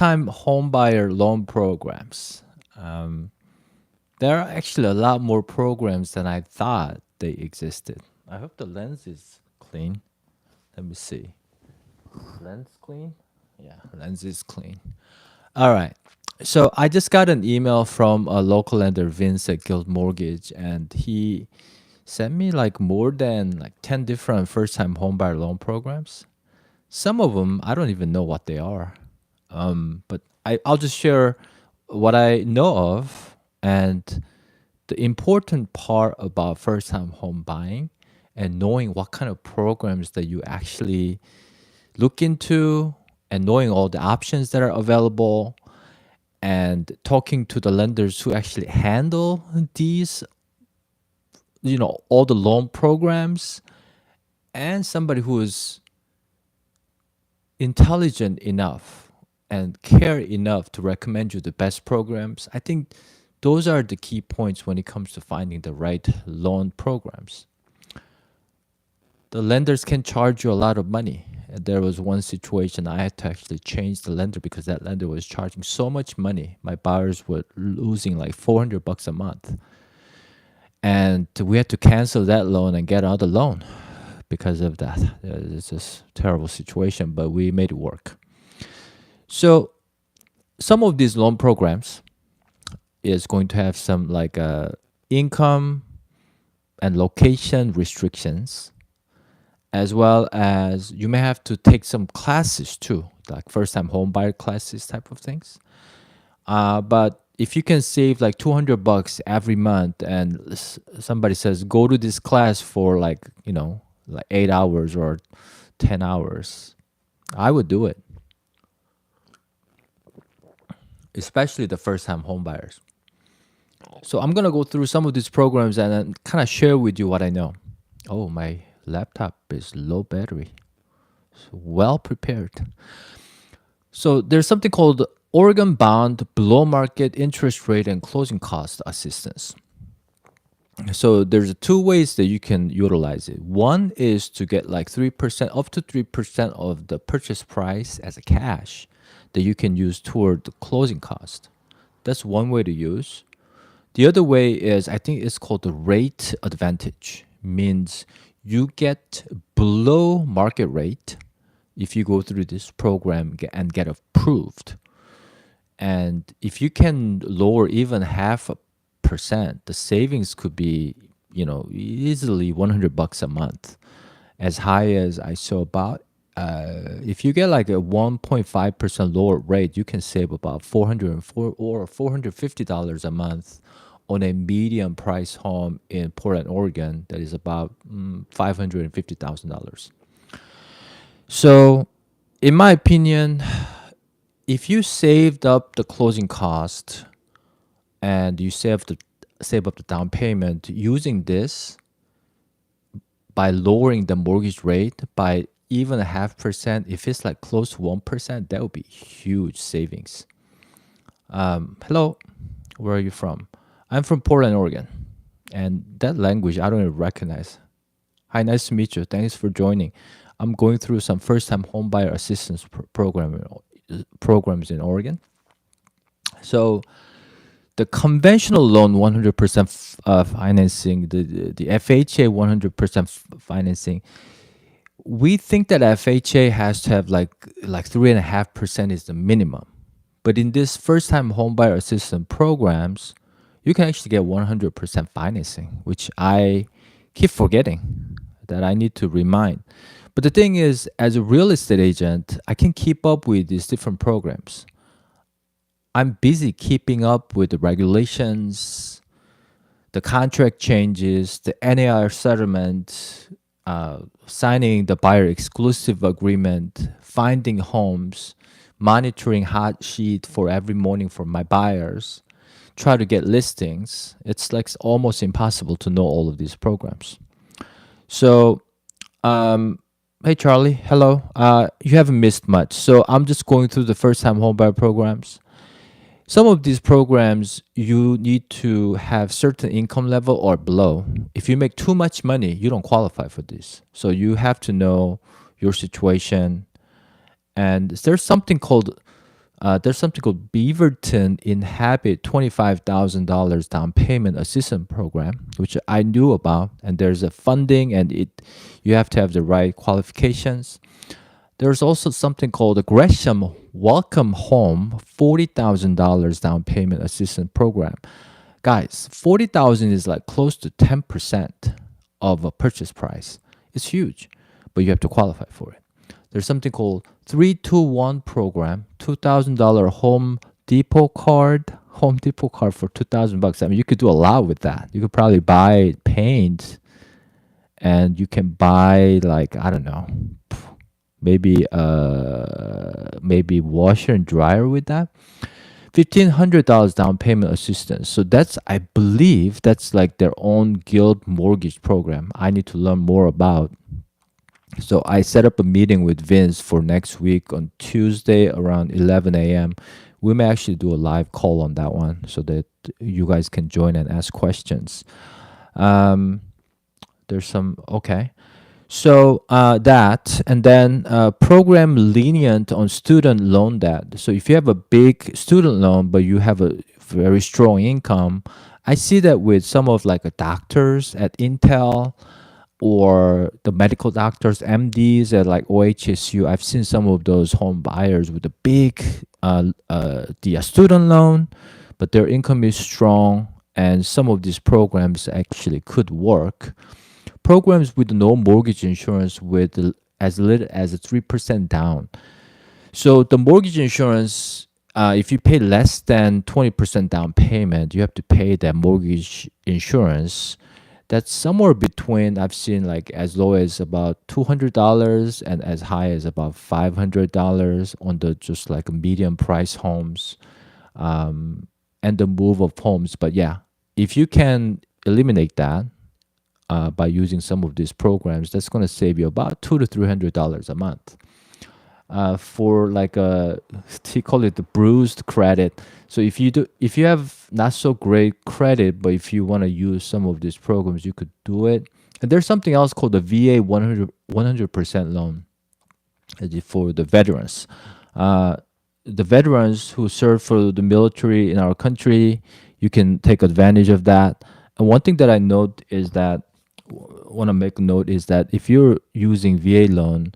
Time homebuyer loan programs. Um, there are actually a lot more programs than I thought they existed. I hope the lens is clean. Let me see. Lens clean? Yeah, lens is clean. All right. So I just got an email from a local lender, Vince at Guild Mortgage, and he sent me like more than like 10 different first-time homebuyer loan programs. Some of them I don't even know what they are. But I'll just share what I know of and the important part about first-time home buying and knowing what kind of programs that you actually look into and knowing all the options that are available and talking to the lenders who actually handle these, all the loan programs, and somebody who is intelligent enough and care enough to recommend you the best programs. I think those are the key points when it comes to finding the right loan programs. The lenders can charge you a lot of money. There was one situation I had to actually change the lender because that lender was charging so much money. My buyers were losing like $400 a month. And we had to cancel that loan and get another loan because of that. It's just a terrible situation, but we made it work. So some of these loan programs is going to have some like income and location restrictions, as well as you may have to take some classes too, like first time home buyer classes type of things. But if you can save like $200 every month and somebody says go to this class for like 8 hours or 10 hours, I would do it, especially the first time home buyers. So I'm gonna go through some of these programs and then kind of share with you what I know. Oh, my laptop is low battery. So well prepared. So there's something called Oregon Bond Below Market Interest Rate and Closing Cost Assistance. So there's two ways that you can utilize it. One is to get like 3%, up to 3% of the purchase price as a cash that you can use toward the closing cost. That's one way to use. The other way is, I think it's called the rate advantage. Means you get below market rate if you go through this program and get approved. And if you can lower even 0.5%, the savings could be, easily $100 a month. As high as I saw about, if you get like a 1.5% lower rate, you can save about 404 or $450 a month on a medium price home in Portland, Oregon, that is about $550,000. So, in my opinion, if you saved up the closing cost and you save up the down payment using this by lowering the mortgage rate by even a 0.5%, if it's like close to 1%, that would be huge savings. Hello, where are you from? I'm from Portland, Oregon. And that language I don't even recognize. Hi, nice to meet you. Thanks for joining. I'm going through some first-time homebuyer assistance programs in Oregon. So the conventional loan 100% financing, the FHA 100% financing, we think that FHA has to have like 3.5% is the minimum. But in this first-time homebuyer assistance programs, you can actually get 100% financing, which I keep forgetting that I need to remind. But the thing is, as a real estate agent, I can keep up with these different programs. I'm busy keeping up with the regulations, the contract changes, the NAR settlement, signing the buyer exclusive agreement, finding homes, monitoring hot sheet for every morning for my buyers, try to get listings. It's like almost impossible to know all of these programs. So, hey Charlie, hello. You haven't missed much. So I'm just going through the first-time homebuyer programs. Some of these programs, you need to have certain income level or below. If you make too much money, you don't qualify for this. So you have to know your situation. And there's something called There's something called Beaverton Inhabit $25,000 down payment assistance program, which I knew about, and there's a funding, and you have to have the right qualifications. There's also something called the Gresham Welcome Home $40,000 down payment assistance program. Guys, 40,000 is like close to 10% of a purchase price. It's huge, but you have to qualify for it. There's something called 321 program, $2,000 Home Depot card for 2,000 bucks. I mean, you could do a lot with that. You could probably buy paint, and you can buy like, I don't know, maybe washer and dryer with that. $1,500 down payment assistance. So that's, I believe that's like their own guild mortgage program. I need to learn more about. So I set up a meeting with Vince for next week on Tuesday around 11 a.m. We may actually do a live call on that one so that you guys can join and ask questions. There's some, okay. So that, and then program lenient on student loan debt. So if you have a big student loan, but you have a very strong income, I see that with some of like a doctors at Intel or the medical doctors, MDs at like OHSU. I've seen some of those home buyers with a big the student loan, but their income is strong, and some of these programs actually could work. Programs with no mortgage insurance with as little as a 3% down. So the mortgage insurance, if you pay less than 20% down payment, you have to pay that mortgage insurance. That's somewhere between, I've seen like as low as about $200 and as high as about $500 on the just like medium price homes, and the move of homes. But yeah, if you can eliminate that, by using some of these programs, that's going to save you about $200 to $300 a month. For like he call it the bruised credit. So if you have not so great credit, but if you want to use some of these programs, you could do it. And there's something else called the VA 100% loan for the veterans. The veterans who serve for the military in our country, you can take advantage of that. And one thing that I note is that want to make a note is that if you're using VA loan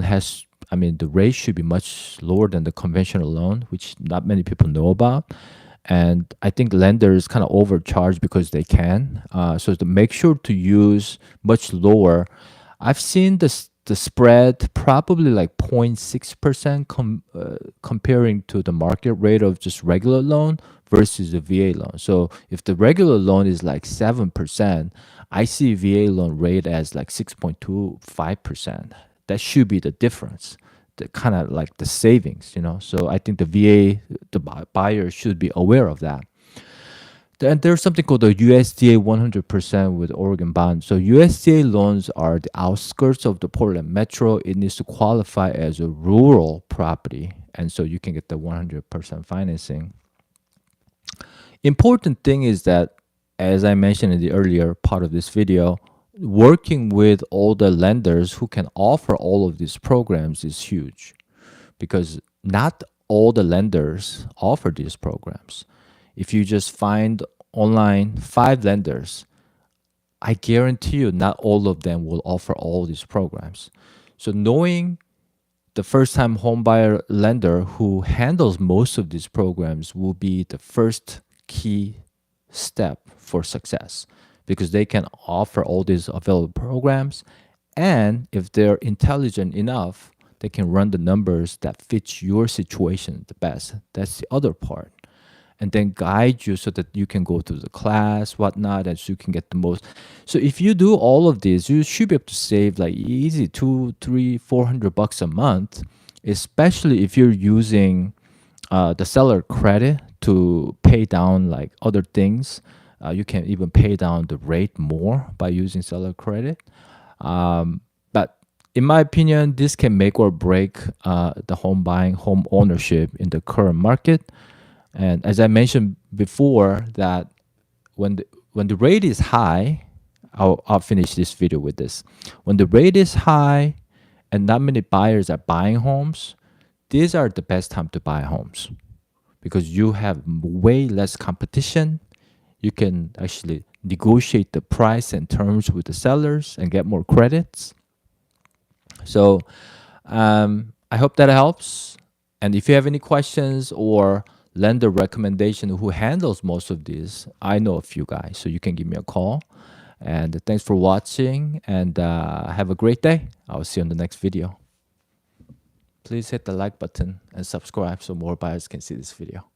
has, I mean, the rate should be much lower than the conventional loan, which not many people know about. And I think lenders kind of overcharge because they can. So to make sure to use much lower, I've seen the spread probably like 0.6% comparing to the market rate of just regular loan versus the VA loan. So if the regular loan is like 7%, I see VA loan rate as like 6.25%. That should be the difference, the kind of like the savings, you know. So I think the buyer should be aware of that. Then there's something called the USDA 100% with Oregon bond. So USDA loans are the outskirts of the Portland metro. It needs to qualify as a rural property, and so you can get the 100% financing. Important thing is that, as I mentioned in the earlier part of this video, working with all the lenders who can offer all of these programs is huge, because not all the lenders offer these programs. If you just find online 5 lenders, I guarantee you not all of them will offer all these programs. So knowing the first-time homebuyer lender who handles most of these programs will be the first key step for success, because they can offer all these available programs, and if they're intelligent enough, they can run the numbers that fit your situation the best. That's the other part. And then guide you so that you can go through the class, whatnot, and so you can get the most. So if you do all of this, you should be able to save like easy $200, $300, $400 a month, especially if you're using the seller credit to pay down like other things. You can even pay down the rate more by using seller credit. But in my opinion, this can make or break the home buying, home ownership in the current market. And as I mentioned before, that when the rate is high, I'll finish this video with this. When the rate is high and not many buyers are buying homes, these are the best time to buy homes because you have way less competition. You can actually negotiate the price and terms with the sellers and get more credits. So I hope that helps. And if you have any questions or lender recommendation who handles most of these, I know a few guys, so you can give me a call. And thanks for watching, and have a great day. I'll see you on the next video. Please hit the like button and subscribe so more buyers can see this video.